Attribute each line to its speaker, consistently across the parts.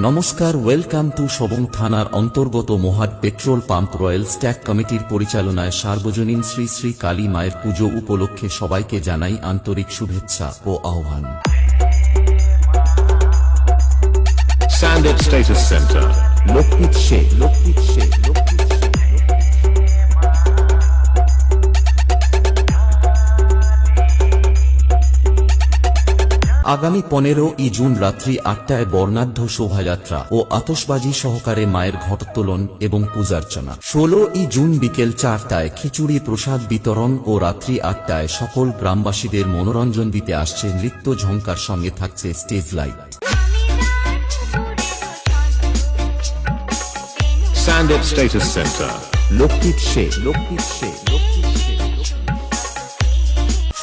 Speaker 1: নমস্কার, welcome to Sabang থানার অন্তর্গত মহাট পেট্রোল পাম্প রয়্যাল স্ট্যাক কমিটির পরিচালনায় সার্বজনীন শ্রী শ্রী কালী মায়ের পুজো উপলক্ষে সবাইকে জানাই আন্তরিক শুভেচ্ছা ও আহ্বান।
Speaker 2: Sandip Status Center,
Speaker 1: লোকহিত সে আগামী 15ই জুন রাত্রি 8টায় বর্ণাঢ্য শোভাযাত্রা ও আতশবাজি সহকারে মায়ের ঘটোত্তোলন এবং পূজার্চনা। 16ই জুন বিকেল 4টায় খিচুড়ি প্রসাদ বিতরণ ও রাত্রি 8টায় সকল গ্রামবাসীদের মনোরঞ্জন দিতে আসছে নৃত্য ঝঙ্কার, সঙ্গে থাকছে stage light.
Speaker 2: Sandip Status Center,
Speaker 1: লোকহিত সে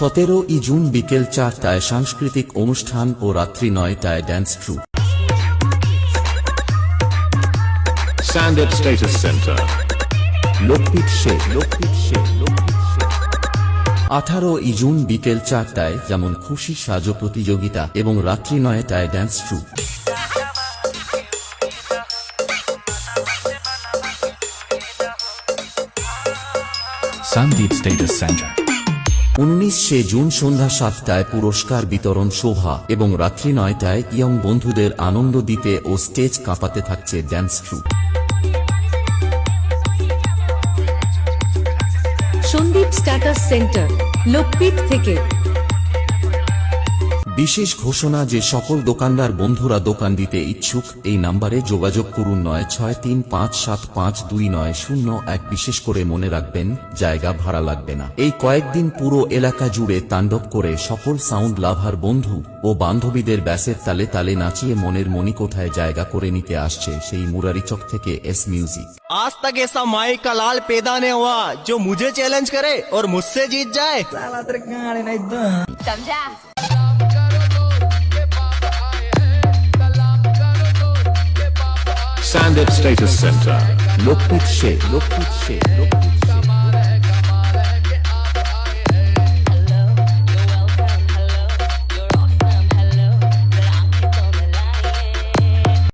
Speaker 1: 17ই জুন বিকেল 4টায় সাংস্কৃতিক অনুষ্ঠান ও রাত্রি 9টায় dance troupe.
Speaker 2: Sandip Status Center,
Speaker 1: লোকহিত সে 18ই জুন বিকেল 4টায় যেমন খুশি সাজো প্রতিযোগিতা এবং রাত্রি 9টায় dance troupe.
Speaker 3: Sandip Status Center,
Speaker 1: 19শে জুন সন্ধ্যা 7টায় পুরস্কার বিতরণ শোভা এবং রাত্রি 9টায় ইয়ং বন্ধুদের আনন্দ দিতে ও স্টেজ কাঁপাতে থাকছে dance troupe.
Speaker 4: Sandip status centre, লোকপিট থেকে
Speaker 1: বিশেষ ঘোষণা যে সকল দোকানদার বন্ধুরা দোকান দিতে ইচ্ছুক এই নাম্বারে যোগাযোগ করুন 9635752901। বিশেষ করে মনে রাখবেন, জায়গা ভাড়া লাগবে না। এই কয়েকদিন পুরো এলাকা জুড়ে তাণ্ডব করে সকল সাউন্ড লাভার বন্ধু ও বান্ধবীদের ব্যাসের তালে তালে নাচিয়ে মনের মণিকোঠায় জায়গা করে নিতে আসছে সেই মুরারিচক থেকে এস মিউজিক।
Speaker 5: आज तक ऐसा माइक का लाल पैदा नहीं हुआ जो मुझे चैलेंज करे और मुझसे जीत जाए।
Speaker 6: समझा।
Speaker 2: Sandip Status Center,
Speaker 1: লোকহিত সে